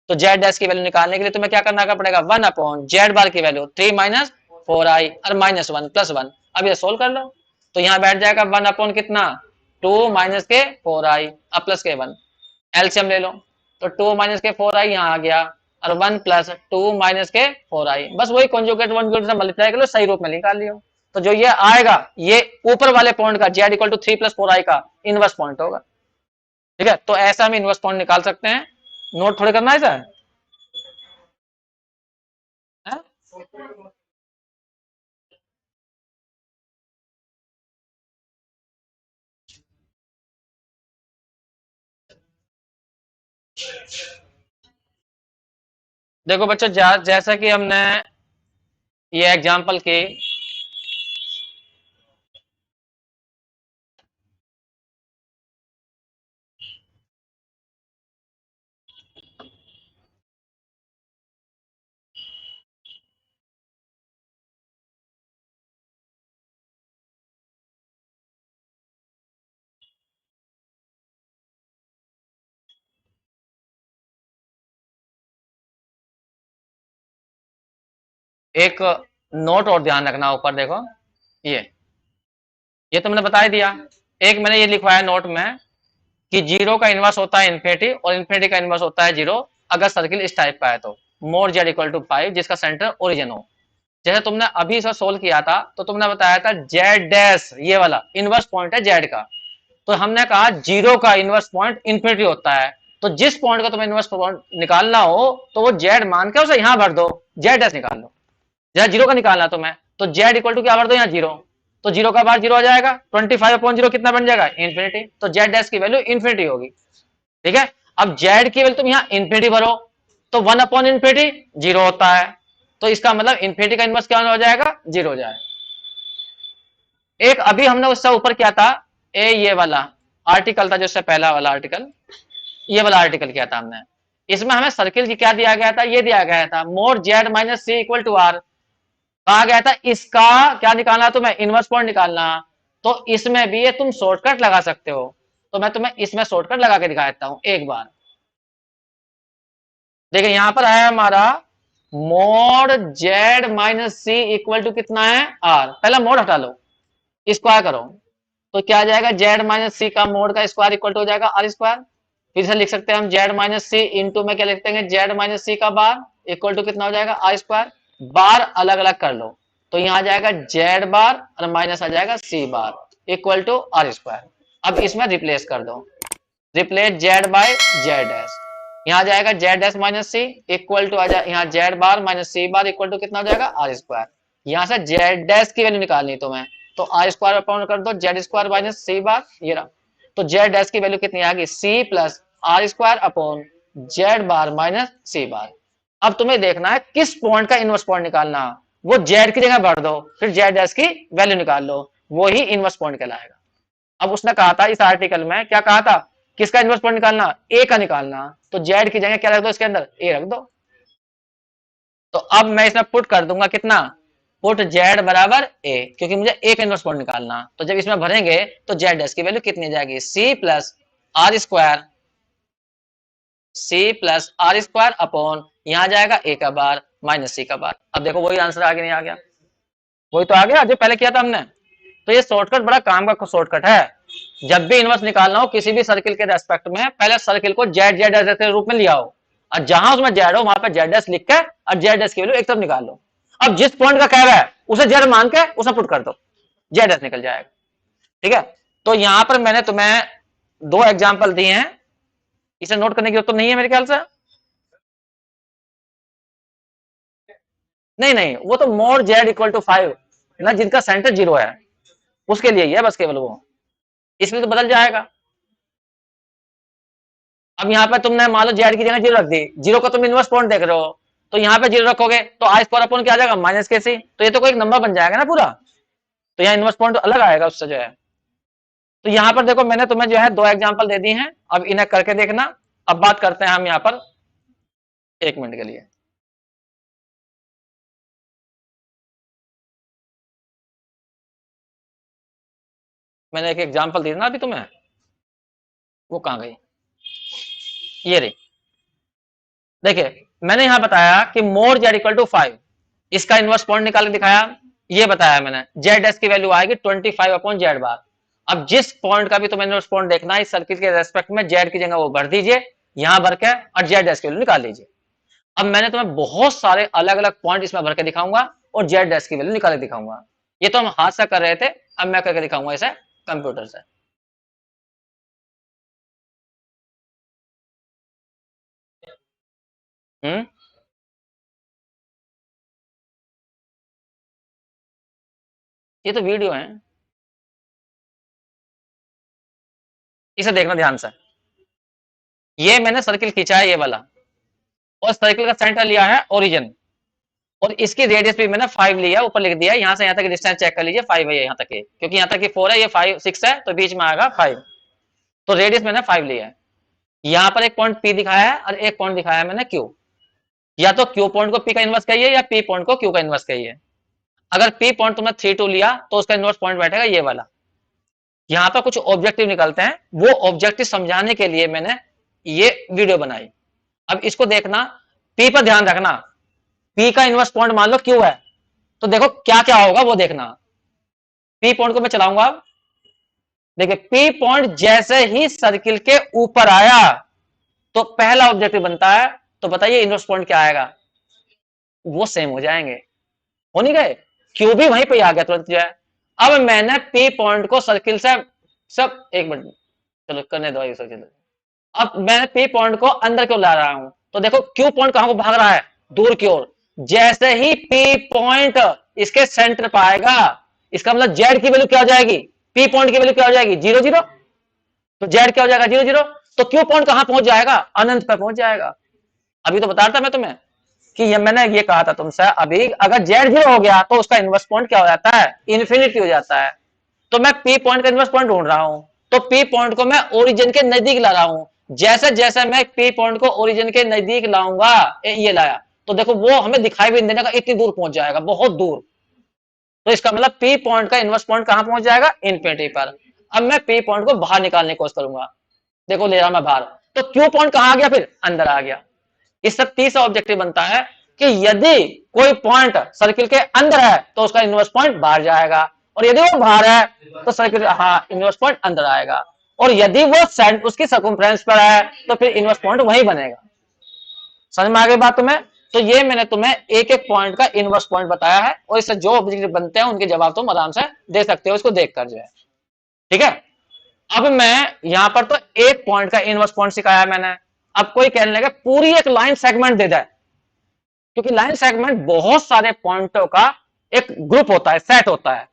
तो z डैश की वैल्यू निकालने के लिए तुम्हें क्या करना पड़ेगा, 1 अपॉन जेड बार की वैल्यू 3 - 4i और -1 + 1। अब ये सोल्व कर लो, तो यहाँ बैठ जाएगा 1 अपॉन कितना 2 - के 4i अब प्लस के 1, एलसीएम ले लो, तो 2 - के 4i यहाँ आ गया, और 1 + 2 - के 4i, बस वही कॉन्जुगेट से मल्टीप्लाई कर लो, सही रूप में निकाल लियो। तो जो ये आएगा ये ऊपर वाले पॉइंट का z = 3 + 4i का इनवर्स पॉइंट होगा। ठीक है, तो ऐसा हम इनवर्स पॉइंट निकाल सकते हैं। नोट थोड़े करना है सर, है? देखो बच्चों, जैसा कि हमने ये एग्जांपल की, एक नोट और ध्यान रखना, ऊपर देखो, ये तो मैंने बता ही दिया। एक मैंने ये लिखवाया नोट में कि जीरो का इनवर्स होता है इन्फिनिटी, और इन्फिनिटी का इनवर्स होता है जीरो अगर सर्किल इस टाइप का है, तो मोर z = 5 जिसका सेंटर ओरिजिन हो। जैसे तुमने अभी इसे सोल्व किया था तो तुमने बताया था z डैश ये वाला इनवर्स पॉइंट है z का, तो हमने कहा जीरो का इनवर्स पॉइंट इन्फिनिटी होता है। तो जिस पॉइंट का तुम्हें इनवर्स पॉइंट निकालना हो तो वो z मान के उसे यहां भर दो, z डैश निकाल लो। जैसे जीरो का निकालना तुम्हें, तो z = क्या भर दो यहाँ जीरो, तो जीरो का बार जीरो आ जाएगा, 25/0 कितना बन जाएगा इन्फिनिटी, तो z डैश की वैल्यू इन्फिनिटी होगी। ठीक है, अब z की वैल्यू तुम यहाँ इन्फिनिटी भरो, तो 1/इन्फिनिटी जीरो होता है, तो इसका मतलब इन्फिनिटी का इनवर्स क्या हो जाएगा, जीरो हो जाएगा। एक अभी हमने उससे ऊपर क्या था, ये वाला आर्टिकल था, जिससे पहला वाला आर्टिकल, ये वाला आर्टिकल किया था हमने। इसमें हमें सर्किल की क्या दिया गया था, ये दिया गया था मोर z - c = r, कहा गया था इसका क्या निकालना, तुम्हें इनवर्स पॉइंट निकालना। तो इसमें भी ये तुम शॉर्टकट लगा सकते हो, तो मैं तुम्हें इसमें शॉर्टकट लगा के दिखा देता हूं एक बार। देखिए यहां पर है हमारा मोड z - c = कितना है r, पहला मोड हटा लो, स्क्वायर करो, तो क्या आ जाएगा z - c का मोड का स्क्वायर इक्वल टू हो जाएगा r स्क्वायर। फिर से लिख सकते हैं हम z - c इंटू में क्या लिखते हैं z - c का बार इक्वल टू कितना हो जाएगा r स्क्वायर। बार अलग अलग कर लो, तो यहाँ आ जाएगा z बार और माइनस आ जाएगा c bar equal to r square. अब इसमें रिप्लेस कर दो, replace z by z dash, यहाँ आ जाएगा z dash minus C equal to आ जाए यहाँ z bar minus C bar equal to कितना हो जाएगा r स्क्वायर। यहाँ से z डैश की वैल्यू निकालनी तुम्हें, तो r स्क्वायर अपॉन कर दो z स्क्वायर माइनस सी बार, ये रहा। तो z डैश की वैल्यू कितनी आ गई, c plus r square upon z bar minus सी बार। अब तुम्हें देखना है किस पॉइंट का इनवर्स पॉइंट निकालना, वो z की जगह भर दो, फिर z डैश की वैल्यू निकाल लो, वो ही इनवर्स पॉइंट कहलाएगा। अब उसने कहा था इस आर्टिकल में, क्या कहा था, किसका इनवर्स पॉइंट निकालना, ए का निकालना, तो जेड की जगह क्या रख दो, इसके अंदर ए रख दो। तो अब मैं इसमें पुट कर दूंगा कितना, पुट जेड बराबर ए, क्योंकि मुझे ए का इनवर्स पॉइंट निकालना। तो जब इसमें भरेंगे तो जेड एस की वैल्यू कितनी जाएगी, C plus R square, C plus R square upon यहाँ जाएगा ए का बार माइनस सी का बार। अब देखो वही आंसर आगे नहीं आ गया, वही तो आ गया जो पहले किया था हमने। तो ये शॉर्टकट बड़ा काम का शॉर्टकट है। जब भी इनवर्स निकालना हो किसी भी सर्किल के रेस्पेक्ट में, पहले सर्किल को जेड जेड एस के रूप में लिया हो, और जहां उसमें जेड हो वहां पर जेड एस लिख के और जेड एस की वैल्यू एक तरफ निकाल लो। अब जिस पॉइंट का कह रहा है उसे जेड मान के उसमें पुट कर दो, जेड एस निकल जाएगा। ठीक है, तो यहां पर मैंने तुम्हें दो एग्जाम्पल दिए हैं, इसे नोट करने की जरूरत तो नहीं है मेरे ख्याल से। नहीं नहीं, वो तो मोर जेड इक्वल टू 5 ना, जिनका सेंटर 0 है उसके लिए ही है बस केवल वो, इसलिए तो बदल जाएगा। अब यहाँ पे तुमने मान लो जेड की जगह 0 रख दी, 0 का तुम इनवर्स पॉइंट देख रहे हो, तो यहाँ पे 0 रखोगे तो आई स्क्वायर अपॉन क्या आ जाएगा, माइनस के सी, तो ये तो कोई एक नंबर बन जाएगा ना पूरा, तो यहाँ इनवर्स पॉइंट अलग आएगा उससे जो है। तो यहाँ पर देखो मैंने तुम्हें जो है दो एग्जाम्पल दे दी हैं, अब इन्हें करके देखना। अब बात करते हैं हम यहाँ पर, एक मिनट के लिए। मैंने एक एग्जाम्पल दी ना अभी तुम्हें, वो कहाँ गई, ये रही। देखिए मैंने यहां बताया कि मोर जेड इक्वल टू 5, इसका इनवर्स पॉइंट निकाल के दिखाया, ये बताया मैंने जेड एस की वैल्यू आएगी 25 अपॉन जेड बार। अब जिस पॉइंट का भी तुम्हें इनवर्स पॉइंट देखना है इस सर्किल के रेस्पेक्ट में, जेड की जगह वो भर दीजिए, यहां भर के और जेड एस की वैल्यू निकाल लीजिए। अब मैंने तुम्हें बहुत सारे अलग अलग पॉइंट इसमें भर के दिखाऊंगा और जेड एस की वैल्यू निकाल के दिखाऊंगा। ये तो हम हाथ से कर रहे थे, अब मैं करके दिखाऊंगा इसे कंप्यूटर से। हम्म, ये तो वीडियो है, इसे देखना ध्यान से। ये मैंने सर्किल खींचा है ये वाला, और सर्किल का सेंटर लिया है ओरिजिन, और इसकी रेडियस भी मैंने 5 लिया, ऊपर लिख दिया, यहां से यहां तक डिस्टेंस चेक कर लीजिए 5 है यहाँ तक के, क्योंकि यहाँ तक की 4 है, ये 5 6 है, तो बीच में आएगा 5, तो रेडियस मैंने 5 लिया है। यहाँ पर एक पॉइंट पी दिखाया है और एक पॉइंट दिखाया है मैंने क्यू, या तो क्यू पॉइंट को पी का इनवर्स कहिए या पी पॉइंट को क्यू का इनवर्स कहिए। अगर पी पॉइंट तुमने 3 2 लिया तो उसका इनवर्स पॉइंट बैठेगा ये वाला। यहाँ पर कुछ ऑब्जेक्टिव निकलते हैं, वो ऑब्जेक्टिव समझाने के लिए मैंने ये वीडियो बनाई। अब इसको देखना, पी पर ध्यान रखना, पी का इनवर्स पॉइंट मान लो क्यू है, तो देखो क्या क्या होगा वो देखना। पी पॉइंट को मैं चलाऊंगा, देखिए पी पॉइंट जैसे ही सर्किल के ऊपर आया तो पहला ऑब्जेक्टिव बनता है, तो बताइए इनवर्स पॉइंट क्या आएगा, वो सेम हो जाएंगे, हो नहीं गए, क्यू भी वहीं पे आ गया तुरंत जो है। अब मैंने पी पॉइंट को सर्किल से, सब एक मिनट चलो करने दो सर्किल। अब मैं पी पॉइंट को अंदर क्यों ला रहा हूं, तो देखो क्यू पॉइंट कहां को भाग रहा है, दूर की ओर। जैसे ही पी पॉइंट इसके सेंटर पर आएगा, इसका मतलब जेड की वैल्यू क्या हो जाएगी, पी पॉइंट की वैल्यू क्या हो जाएगी, 0 0, तो जेड क्या हो जाएगा 0 0, तो क्यू पॉइंट कहां पहुंच जाएगा, अनंत पर पहुंच जाएगा। अभी तो बता रहा था मैं तुम्हें कि ये मैंने ये कहा था तुमसे अभी, अगर जेड 0 हो गया तो उसका इनवर्स पॉइंट क्या हो जाता है, इन्फिनिटी हो जाता है। तो मैं पी पॉइंट का इनवर्स पॉइंट ढूंढ रहा हूं, तो पी पॉइंट को मैं ओरिजिन के नजदीक ला रहा हूं। जैसे जैसे मैं पी पॉइंट को ओरिजिन के नजदीक लाऊंगा, ये लाया, तो देखो वो हमें दिखाई भी नहीं देने का, इतनी दूर पहुंच जाएगा, बहुत दूर। तो इसका मतलब पी पॉइंट का इनवर्स पॉइंट कहां पहुंच जाएगा, इन्फिनिटी पर। अब मैं पी पॉइंट को बाहर निकालने की कोशिश करूंगा, देखो ले रहा मैं बाहर, तो क्यू पॉइंट कहां आ गया, फिर अंदर आ गया। इससे तीसरा ऑब्जेक्टिव बनता है कि यदि कोई पॉइंट सर्किल के अंदर है तो उसका इनवर्स पॉइंट बाहर जाएगा, और यदि वो बाहर है तो सर्किल, हाँ, इनवर्स पॉइंट अंदर आएगा, और यदि वो उसकी सर्कमफ्रेंस पर है तो फिर इनवर्स पॉइंट वही बनेगा। समझ में आ गई बात तुम्हें। तो ये मैंने तुम्हें एक एक पॉइंट का इनवर्स पॉइंट बताया है, और इससे जो ऑब्जेक्टिव बनते हैं उनके जवाब तुम आराम से दे सकते हो इसको देखकर जो है। ठीक है, अब मैं यहां पर तो एक पॉइंट का इनवर्स पॉइंट सिखाया है मैंने। अब कोई कहने लगा पूरी एक लाइन सेगमेंट दे दे, क्योंकि लाइन सेगमेंट बहुत सारे पॉइंटों का एक ग्रुप होता है, सेट होता है,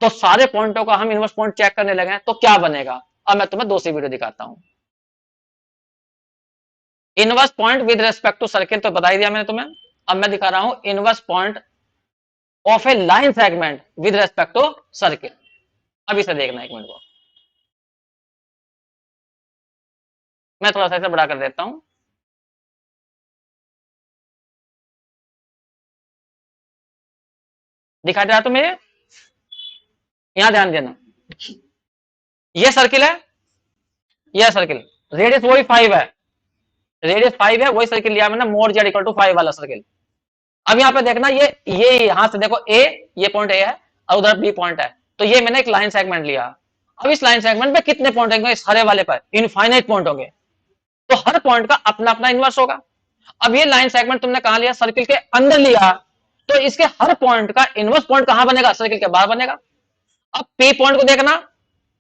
तो सारे पॉइंटों का हम इनवर्स पॉइंट चेक करने लगे तो क्या बनेगा। अब मैं तुम्हें दूसरी वीडियो दिखाता हूं। Inverse point with respect to circle तो बता ही दिया मैंने तुम्हें, अब मैं दिखा रहा हूं inverse point of a line segment with respect to circle. अब इसे देखना एक मिनट को, मैं थोड़ा सा इसे बड़ा कर देता हूं। दिखा दे रहा तुम्हें, यहां ध्यान देना, ये सर्किल है, यह सर्किल, रेडियस वही 5 है, रेडियस 5 है, वही सर्किल लिया मैंने मोर जेड इक्वल टू 5 वाला सर्किल। अब यहाँ पे देखना, ये यहां से देखो ए, ये पॉइंट ए है और उधर बी पॉइंट है, तो ये मैंने एक लाइन सेगमेंट लिया। अब इस लाइन सेगमेंट पे कितने पॉइंट होंगे? इस हरे वाले पर इनफाइनाइट पॉइंट होंगे, तो हर पॉइंट का अपना अपना इनवर्स होगा। अब ये लाइन सेगमेंट तुमने कहां लिया? सर्किल के अंदर लिया, तो इसके हर पॉइंट का इनवर्स पॉइंट कहां बनेगा? सर्किल के बाहर बनेगा। अब पी पॉइंट को देखना,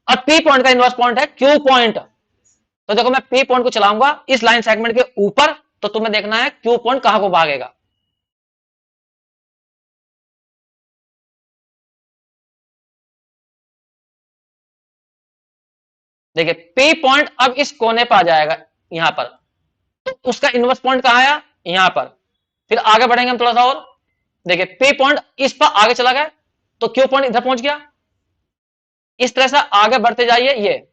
अब पी पॉइंट का इनवर्स पॉइंट है क्यू पॉइंट, तो देखो मैं पी पॉइंट को चलाऊंगा इस लाइन सेगमेंट के ऊपर, तो तुम्हें देखना है क्यू पॉइंट कहां को भागेगा। देखिए पी पॉइंट अब इस कोने पर आ जाएगा यहां पर, तो उसका इनवर्स पॉइंट कहां आया? यहां पर। फिर आगे बढ़ेंगे हम थोड़ा सा और, देखिए पी पॉइंट इस पर आगे चला गया, तो क्यू पॉइंट इधर पहुंच गया। इस तरह से आगे बढ़ते जाइए, ये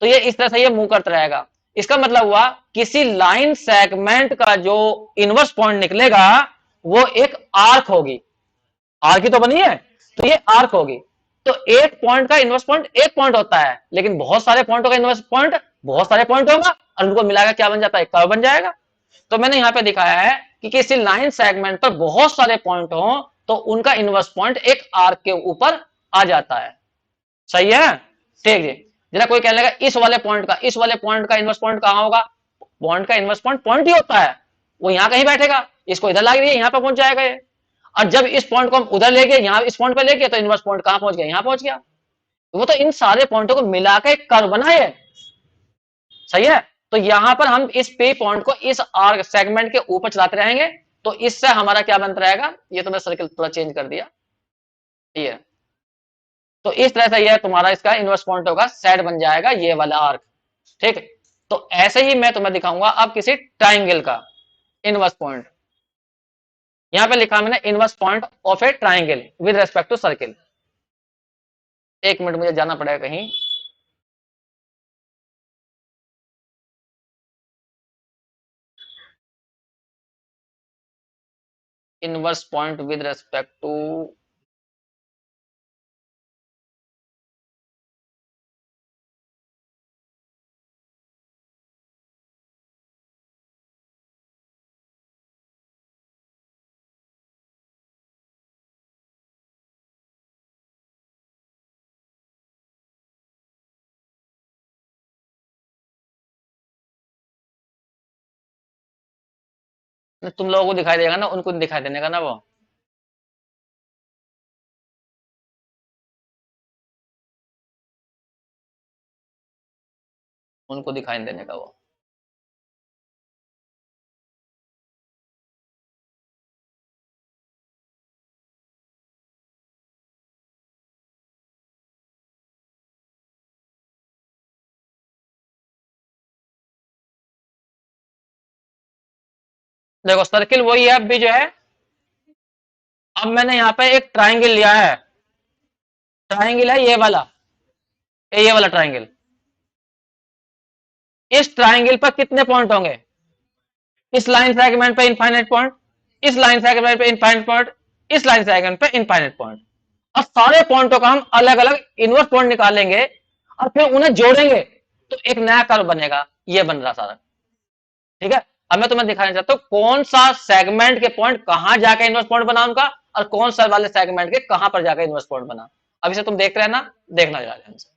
तो ये इस तरह से ये मूव करता रहेगा। इसका मतलब हुआ किसी लाइन सेगमेंट का जो इनवर्स पॉइंट निकलेगा वो एक आर्क होगी। आर्क ही तो बनी है, तो ये आर्क होगी। तो एक पॉइंट का इनवर्स पॉइंट एक पॉइंट होता है, लेकिन बहुत सारे पॉइंटों का इनवर्स पॉइंट बहुत सारे पॉइंट होगा, और उनको मिलाकर क्या बन जाता है? कर्व बन जाएगा। तो मैंने यहां पे दिखाया है कि किसी लाइन सेगमेंट पर बहुत सारे पॉइंट हो तो उनका इनवर्स पॉइंट एक आर्क के ऊपर आ जाता है। सही है? ठीक है। जरा कोई कहने लगा इस वाले पॉइंट का इनवर्स पॉइंट कहां होगा? पॉइंट का इनवर्स पॉइंट पॉइंट ही होता है, वो यहां कहीं बैठेगा, इसको इधर ला दिया, यहां पर पहुंच जाएगा ये। और जब इस पॉइंट को हम उधर ले गए, यहां इस पॉइंट पे ले गए, तो इनवर्स पॉइंट कहां पहुंच गया? यहां पहुंच गया। वो तो इन सारे पॉइंटों को मिलाकर एक कर्व बना है। सही है? तो यहां पर हम इस पे पॉइंट को इस आर्क सेगमेंट के ऊपर चलाते रहेंगे, तो इससे हमारा क्या बनता रहेगा? ये तो मैं सर्कल थोड़ा चेंज कर दिया, ये तो इस तरह से ये तुम्हारा इसका इनवर्स पॉइंट होगा, सेट बन जाएगा ये वाला आर्क। ठीक है? तो ऐसे ही मैं तुम्हें दिखाऊंगा अब किसी ट्राइंगल का इनवर्स पॉइंट। यहां पे लिखा मैंने inverse point of a triangle with respect to circle. एक मिनट मुझे जाना पड़ेगा कहीं। Inverse point with respect to, तुम लोगों को दिखाई देगा ना, उनको नहीं दिखाई देने का ना वो, उनको दिखाई नहीं देने का वो। देखो सर्किल वही है अब भी जो है। अब मैंने यहाँ पे एक ट्राइंगल लिया है, ट्राइंगल है ये वाला ट्राइंगल। इस ट्राइंगल पर कितने पॉइंट होंगे? इस लाइन सेगमेंट पे इनफाइनाइट पॉइंट, इस लाइन सेगमेंट पे इनफाइनाइट पॉइंट, इस लाइन सेगमेंट पे इनफाइनाइट पॉइंट। अब सारे पॉइंटों का हम अलग अलग इनवर्स पॉइंट निकालेंगे और फिर उन्हें जोड़ेंगे, तो एक नया कर्व बनेगा। ये बन रहा सारा। ठीक है? अब मैं तुम्हें दिखाना चाहता हूं कौन सा सेगमेंट के पॉइंट कहां जाकर इनवर्स पॉइंट बना उनका, और कौन सा वाले सेगमेंट के कहां पर जाकर इनवर्स पॉइंट बना। अब इसे तुम देख रहे हैं ना, देखना जरा ध्यान से।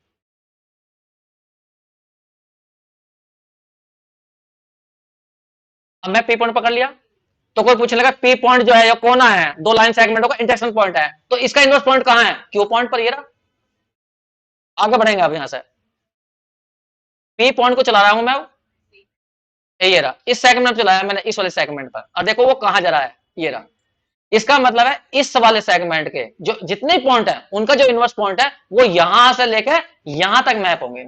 अब मैं पी पॉइंट पकड़ लिया, तो कोई पूछने लगा पी पॉइंट जो है ये कोना है, दो लाइन सेगमेंटों का इंटरसेक्शन पॉइंट है, तो इसका इनवर्स पॉइंट कहां है? क्यू पॉइंट पर। ये रहा। आगे बढ़ेंगे अब यहां से, पी पॉइंट को चला रहा हूं मैं, ये रहा, इस सेगमेंट चलाया मैंने इस वाले सेगमेंट पर, और देखो वो कहां जा रहा है, ये रहा। इसका मतलब है इस वाले सेगमेंट के जो जितने पॉइंट है उनका जो इनवर्स पॉइंट है वो यहां से लेकर यहां तक मैप होंगे।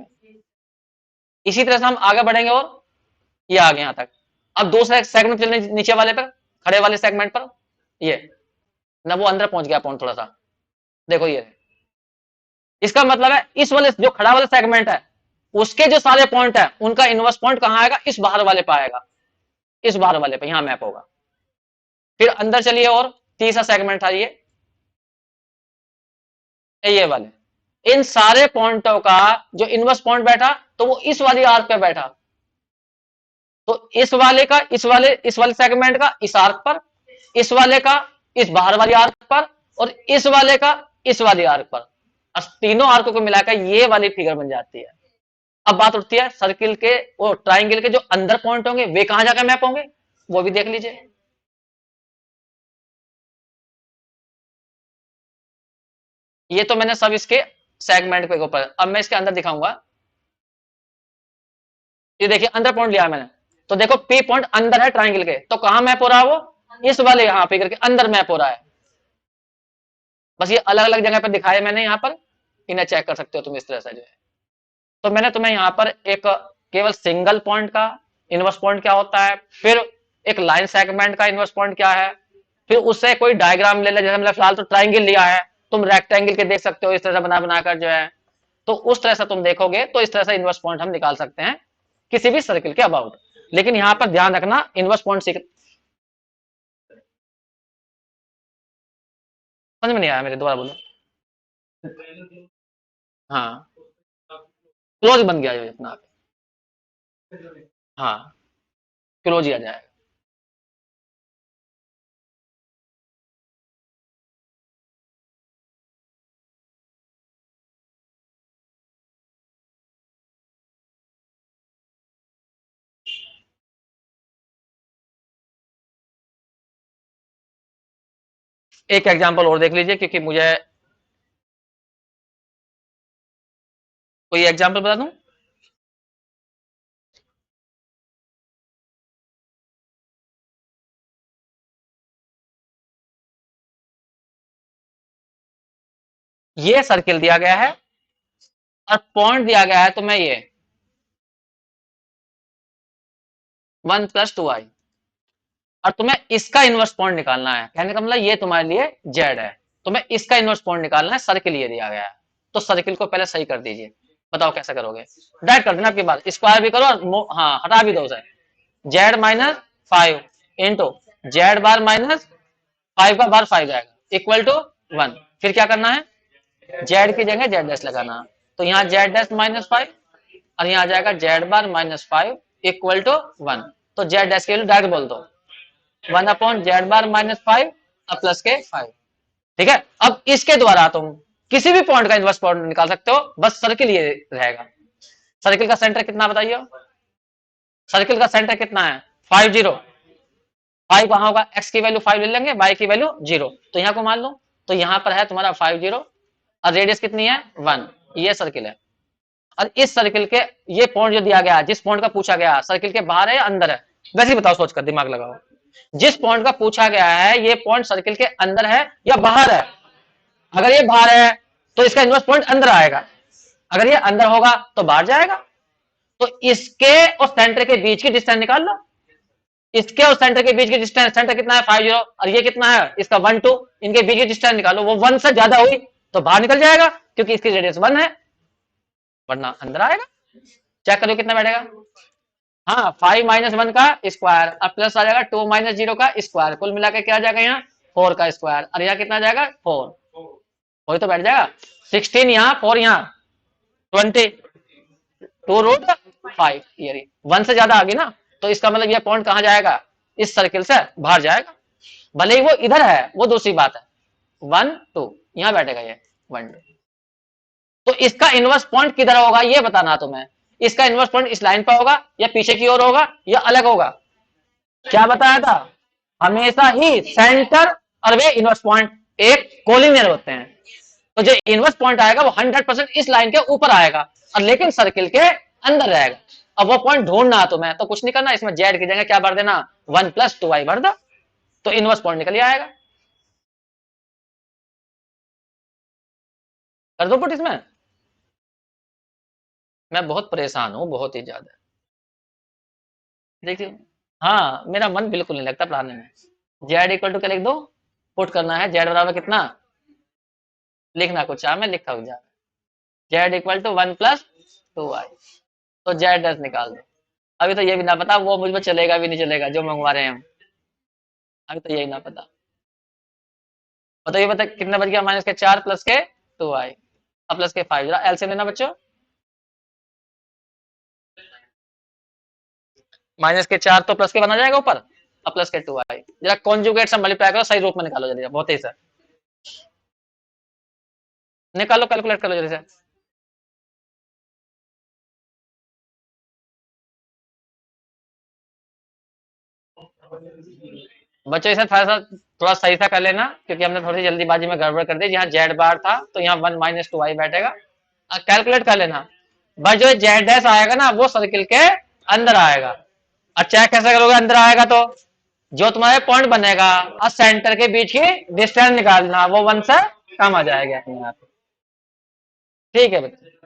इसी तरह से हम आगे बढ़ेंगे और ये आ गए यहां तक। अब दूसरा सेगमेंट चलने नीचे वाले पर, खड़े वाले सेगमेंट पर, ये ना वो अंदर पहुंच गया पॉइंट थोड़ा सा, देखो ये। इसका मतलब है इस वाले जो खड़ा वाला सेगमेंट है उसके जो सारे पॉइंट है उनका इनवर्स पॉइंट कहां आएगा? इस बाहर वाले पे आएगा, इस बाहर वाले पे यहां मैप होगा। फिर अंदर चलिए और तीसरा सेगमेंट था ये वाले। इन सारे पॉइंटों का जो इनवर्स पॉइंट बैठा तो वो इस वाली आर्क पे बैठा, तो इस वाले का इस वाले सेगमेंट का इस आर्क पर, इस वाले का इस बाहर वाली आर्क पर, और इस वाले का इस वाली आर्क पर, तीनों आर्कों को मिलाकर ये वाली फिगर बन जाती है। अब बात उठती है सर्किल के और ट्राइंगल के जो अंदर पॉइंट होंगे वे कहां जाकर मैप होंगे, वो भी देख लीजिए। ये तो मैंने सब इसके सेगमेंट के ऊपर, अब मैं इसके अंदर दिखाऊंगा। ये देखिए अंदर पॉइंट लिया मैंने, तो देखो पी पॉइंट अंदर है ट्राइंगल के, तो कहां मैप हो रहा है वो, इस वाले यहाँ फिगर के अंदर मैप हो रहा है। बस ये अलग अलग जगह पर दिखाया मैंने यहाँ पर, इन्हें चेक कर सकते हो तुम इस तरह से जो है। तो मैंने तुम्हें यहाँ पर एक केवल सिंगल पॉइंट का इनवर्स पॉइंट क्या होता है, फिर एक लाइन सेगमेंट का इनवर्स पॉइंट क्या है, फिर उससे कोई डायग्राम ले ले, जैसे मैंने फिलहाल तो ट्राइंगल लिया है, तुम रेक्टेंगल के देख सकते हो इस तरह से बना बनाकर जो है। तो उस तरह से तुम देखोगे तो इस तरह से इनवर्स पॉइंट हम निकाल सकते हैं किसी भी सर्किल के अबाउट। लेकिन यहाँ पर ध्यान रखना इनवर्स पॉइंट सीख, समझ में नहीं आया मेरे, दोबारा बोलो। हाँ क्लोज बन गया ये अपना, हाँ क्लोज ही आ जाएगा। एक एग्जांपल और देख लीजिए, क्योंकि मुझे कोई एग्जांपल बता दूं। ये सर्किल दिया गया है और पॉइंट दिया गया है, तो मैं ये 1 + 2i, और तुम्हें इसका इनवर्स पॉइंट निकालना है। कहने का मतलब ये तुम्हारे लिए जेड है, तुम्हें इसका इनवर्स पॉइंट निकालना है, सर्किल ये दिया गया है। तो सर्किल को पहले सही कर दीजिए, बताओ कैसे करोगे। डायरेक्ट कर देना आपकी बात, स्क्वायर भी करो और हाँ हटा भी दो उसे। Z-5 इंटू Z⁻5 जाएगा इक्वल टू 1। फिर क्या करना है, जेड की जगह जेड डैश लगाना, तो यहाँ Z'-5 और यहाँ आ जाएगा Z⁻5 इक्वल टू 1। तो जेड डैश के लिए डायरेक्ट बोल दो 1/Z⁻5 और प्लस के 5। ठीक है, अब इसके द्वारा तुम किसी भी पॉइंट का इनवर्स पॉइंट निकाल सकते हो, बस सर्किल ये रहेगा। सर्किल का सेंटर कितना बताइए, सर्किल का सेंटर कितना है 5 0। 5 कहां होगा, x की वैल्यू 5 ले लेंगे, y की वैल्यू 0, तो यहाँ को मान लो। तो यहाँ पर है तुम्हारा 5 0 और रेडियस कितनी है 1, ये सर्किल है। और इस सर्किल के ये पॉइंट जो दिया गया, जिस पॉइंट का पूछा गया, सर्किल के बाहर है या अंदर है, वैसे ही बताओ, सोचकर दिमाग लगाओ। जिस पॉइंट का पूछा गया है ये पॉइंट सर्किल के अंदर है या बाहर है। अगर ये बाहर है तो इसका इनवर्स पॉइंट अंदर आएगा, अगर ये अंदर होगा तो बाहर जाएगा। तो इसके और सेंटर के बीच की डिस्टेंस निकाल लो, इसके और सेंटर के बीच की डिस्टेंस, सेंटर कितना है 5 0 और ये कितना है इसका 1 2, इनके बीच की डिस्टेंस निकालो, वो 1 से ज्यादा हुई तो बाहर निकल जाएगा क्योंकि इसकी रेडियस 1 है, वरना अंदर आएगा। चेक करो कितना बैठेगा, हाँ 5 - 1 का स्क्वायर और प्लस आ जाएगा 2 - 0 का स्क्वायर, कुल मिलाकर क्या आ जाएगा यहाँ 4 का स्क्वायर, और यहाँ कितना आ जाएगा 4, वही तो बैठ जाएगा 16, यहाँ 4, यहाँ 20, 2√5, ये 1 से ज्यादा आ गई ना, तो इसका मतलब ये पॉइंट कहाँ जाएगा, इस सर्किल से बाहर जाएगा। भले ही वो इधर है वो दूसरी बात है, 1 2 यहाँ बैठेगा ये 1 2। तो इसका इनवर्स पॉइंट किधर होगा ये बताना तुम्हें, इसका इनवर्स पॉइंट इस लाइन पर होगा या पीछे की ओर होगा या अलग होगा, क्या बताया था, हमेशा ही सेंटर और वे इनवर्स पॉइंट एक कोलिनियर होते हैं। तो जो इनवर्स पॉइंट आएगा वो 100% इस लाइन के ऊपर आएगा और लेकिन सर्किल के अंदर रहेगा। अब वो पॉइंट ढूंढना तुम्हें, तो कुछ नहीं करना, इसमें जेड की जगह क्या भर देना 1 + 2i भर दो, तो इनवर्स पॉइंट निकल आएगा। कर दो पुट इसमें, मैं बहुत परेशान हूँ बहुत ही ज्यादा, देखिए। हाँ मेरा मन बिल्कुल नहीं लगता पढ़ाने में। जेड इक्वल टू क्या लिख दो, पुट करना है जेड बराबर कितना, लिखना कुछ में लिखा हो जाए, जेड इक्वल टू 1 + 2i, तो जेड डैश निकाल दो। अभी तो ये भी ना पता वो मुझ में चलेगा भी नहीं चलेगा जो मंगवा रहे हैं हम, अभी तो यही ना पता। बताइए बता कितना बच गया, -4 प्लस के 2i और प्लस के 5, जरा एलसीएम लेना बच्चों, -4 तो प्लस के बना जाएगा ऊपर अब प्लस के 2i जरा कॉन्जुगेट से मल्टीप्लाई करो, सही रूप में निकालो जल्दी, बहुत ही सर निकालो, कैलकुलेट करो जल्दी से। बच्चों इसे थोड़ा सही सा कर लेना, क्योंकि हमने थोड़ी जल्दीबाजी में गड़बड़ कर दी। जहाँ जेड बार था तो यहाँ 1 - 2i बैठेगा, कैलकुलेट कर लेना। बस जो जेड डैश आएगा ना वो सर्किल के अंदर आएगा। अच्छा कैसे करोगे अंदर आएगा तो, जो तुम्हारे पॉइंट बनेगा और सेंटर के बीच की डिस्टेंस निकालना, वो 1 से कम आ जाएगा अपने आप। ठीक है बच्चे।